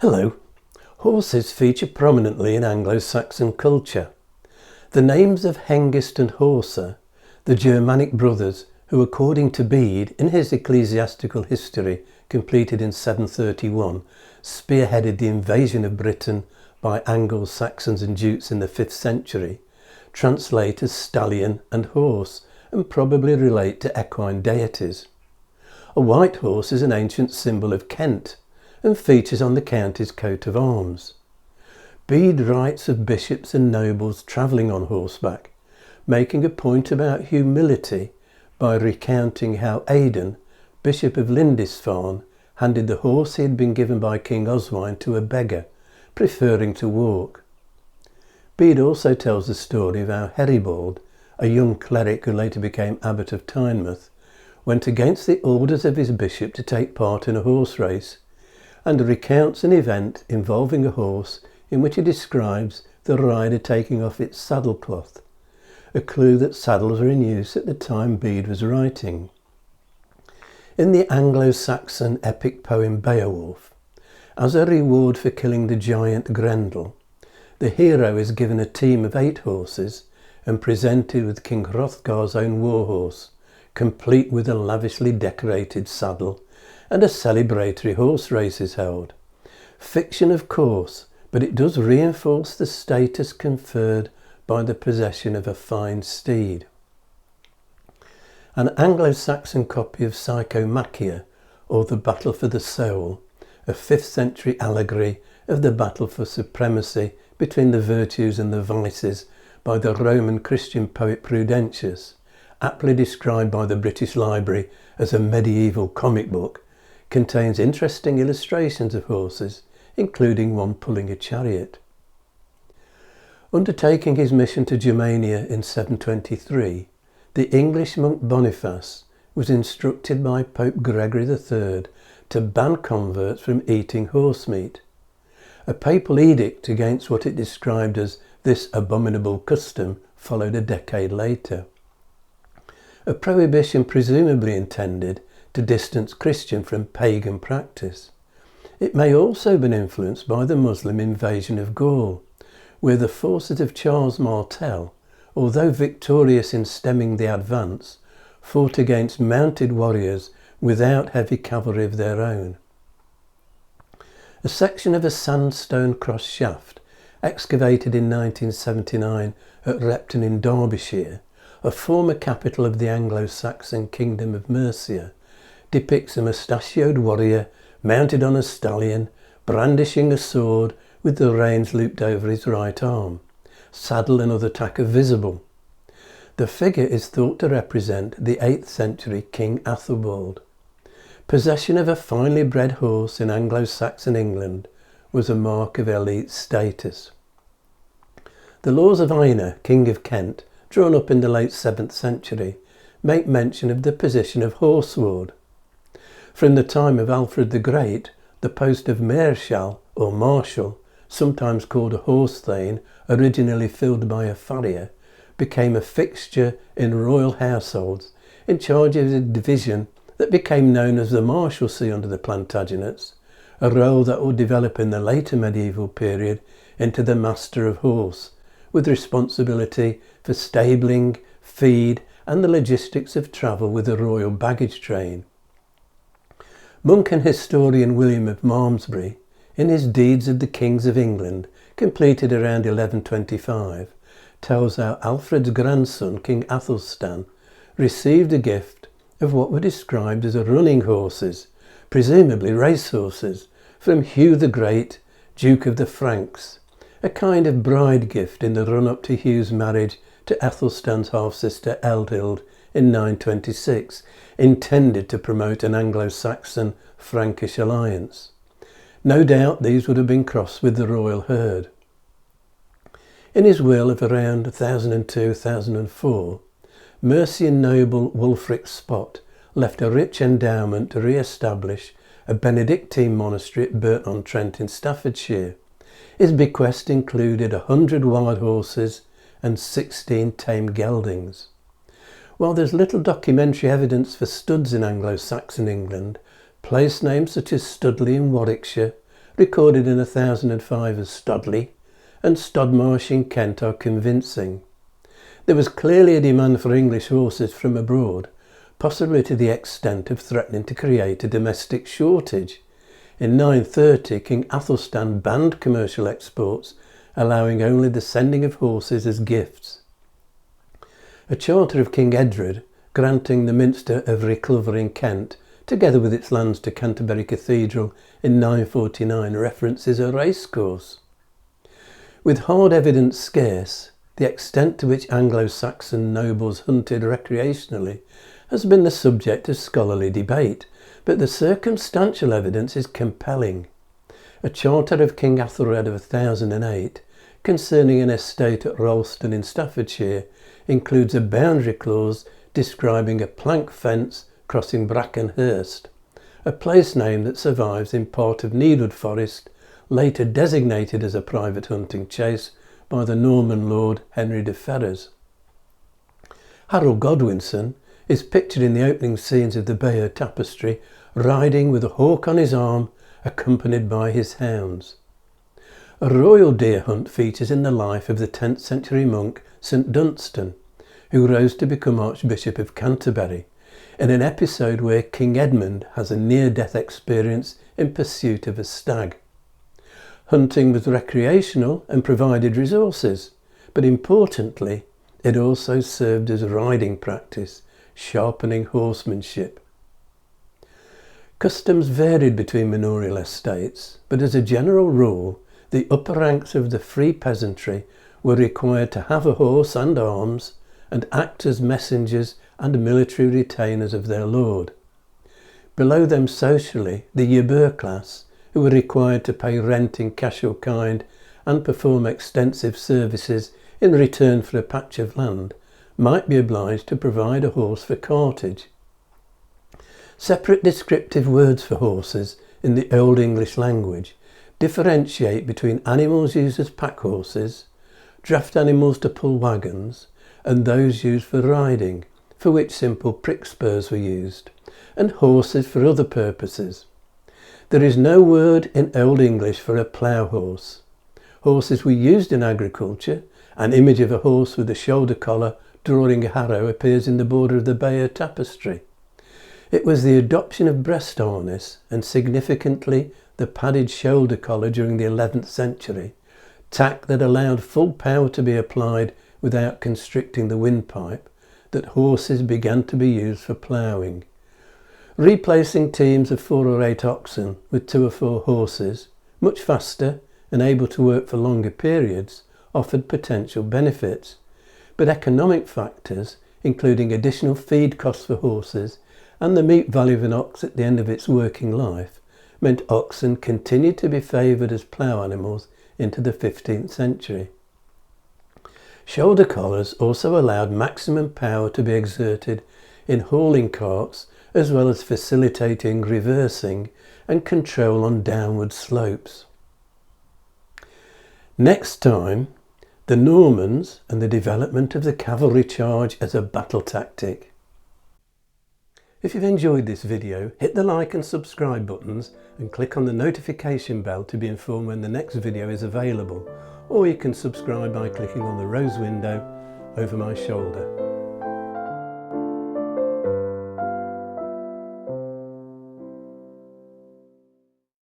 Hello. Horses feature prominently in Anglo-Saxon culture. The names of Hengist and Horsa, the Germanic brothers who, according to Bede in his ecclesiastical history completed in 731, spearheaded the invasion of Britain by Anglo-Saxons and Jutes in the 5th century, translate as stallion and horse and probably relate to equine deities. A white horse is an ancient symbol of Kent and features on the county's coat of arms. Bede writes of bishops and nobles travelling on horseback, making a point about humility by recounting how Aidan, Bishop of Lindisfarne, handed the horse he had been given by King Oswine to a beggar, preferring to walk. Bede also tells the story of how Heribald, a young cleric who later became Abbot of Tynemouth, went against the orders of his bishop to take part in a horse race, and recounts an event involving a horse in which he describes the rider taking off its saddlecloth, a clue that saddles were in use at the time Bede was writing. In the Anglo-Saxon epic poem Beowulf, as a reward for killing the giant Grendel, the hero is given a team of 8 horses and presented with King Hrothgar's own warhorse, complete with a lavishly decorated saddle, and a celebratory horse race is held. Fiction, of course, but it does reinforce the status conferred by the possession of a fine steed. An Anglo-Saxon copy of Psychomachia, or The Battle for the Soul, a 5th century allegory of the battle for supremacy between the virtues and the vices by the Roman Christian poet Prudentius, aptly described by the British Library as a medieval comic book, contains interesting illustrations of horses, including one pulling a chariot. Undertaking his mission to Germania in 723, the English monk Boniface was instructed by Pope Gregory III to ban converts from eating horse meat. A papal edict against what it described as this abominable custom followed a decade later. A prohibition presumably intended to distance Christian from pagan practice. It may also have been influenced by the Muslim invasion of Gaul, where the forces of Charles Martel, although victorious in stemming the advance, fought against mounted warriors without heavy cavalry of their own. A section of a sandstone cross shaft, excavated in 1979 at Repton in Derbyshire, a former capital of the Anglo-Saxon Kingdom of Mercia, depicts a mustachioed warrior mounted on a stallion, brandishing a sword with the reins looped over his right arm. Saddle and other tack are visible. The figure is thought to represent the 8th century King Athelbald. Possession of a finely bred horse in Anglo-Saxon England was a mark of elite status. The laws of Einar, King of Kent, drawn up in the late 7th century, make mention of the position of horseward. From the time of Alfred the Great, the post of Mareschal or Marshal, sometimes called a horse thane, originally filled by a farrier, became a fixture in royal households, in charge of a division that became known as the Marshalsea under the Plantagenets, a role that would develop in the later medieval period into the Master of Horse, with responsibility for stabling, feed and the logistics of travel with the royal baggage train. Monk and historian William of Malmesbury, in his Deeds of the Kings of England, completed around 1125, tells how Alfred's grandson, King Athelstan, received a gift of what were described as running horses, presumably racehorses, from Hugh the Great, Duke of the Franks, a kind of bride gift in the run-up to Hugh's marriage to Athelstan's half-sister Eldhild in 926, intended to promote an Anglo-Saxon Frankish alliance. No doubt these would have been crossed with the royal herd. In his will of around 1002-1004, Mercian noble Wulfric Spot left a rich endowment to re-establish a Benedictine monastery at Burton-on-Trent in Staffordshire. His bequest included 100 wild horses and 16 tame geldings. While there's little documentary evidence for studs in Anglo-Saxon England, place names such as Studley in Warwickshire, recorded in 1005 as Stodley, and Stodmarsh in Kent are convincing. There was clearly a demand for English horses from abroad, possibly to the extent of threatening to create a domestic shortage. In 930, King Athelstan banned commercial exports, allowing only the sending of horses as gifts. A charter of King Edred, granting the Minster of Riclover in Kent, together with its lands to Canterbury Cathedral in 949, references a racecourse. With hard evidence scarce, the extent to which Anglo-Saxon nobles hunted recreationally has been the subject of scholarly debate, but the circumstantial evidence is compelling. A charter of King Athelred of 1008, concerning an estate at Ralston in Staffordshire, includes a boundary clause describing a plank fence crossing Brackenhurst, a place name that survives in part of Needwood Forest, later designated as a private hunting chase by the Norman lord Henry de Ferrers. Harold Godwinson is pictured in the opening scenes of the Bayeux Tapestry riding with a hawk on his arm, accompanied by his hounds. A royal deer hunt features in the life of the 10th century monk St Dunstan, who rose to become Archbishop of Canterbury, in an episode where King Edmund has a near-death experience in pursuit of a stag. Hunting was recreational and provided resources, but importantly, it also served as riding practice, sharpening horsemanship. Customs varied between manorial estates, but as a general rule, the upper ranks of the free peasantry were required to have a horse and arms, and act as messengers and military retainers of their lord. Below them socially, the yeoburh class, who were required to pay rent in cash or kind and perform extensive services in return for a patch of land, might be obliged to provide a horse for cartage. Separate descriptive words for horses in the Old English language differentiate between animals used as pack horses, draft animals to pull wagons, and those used for riding, for which simple prick spurs were used, and horses for other purposes. There is no word in Old English for a plough horse. Horses were used in agriculture. An image of a horse with a shoulder collar drawing a harrow appears in the border of the Bayeux Tapestry. It was the adoption of breast harness, and significantly the padded shoulder collar during the 11th century, tack that allowed full power to be applied without constricting the windpipe, that horses began to be used for ploughing. Replacing teams of 4 or 8 oxen with 2 or 4 horses, much faster and able to work for longer periods, offered potential benefits, but economic factors, including additional feed costs for horses and the meat value of an ox at the end of its working life, meant oxen continued to be favoured as plough animals into the 15th century. Shoulder collars also allowed maximum power to be exerted in hauling carts, as well as facilitating reversing and control on downward slopes. Next time, the Normans and the development of the cavalry charge as a battle tactic. If you've enjoyed this video, hit the like and subscribe buttons and click on the notification bell to be informed when the next video is available, or you can subscribe by clicking on the rose window over my shoulder.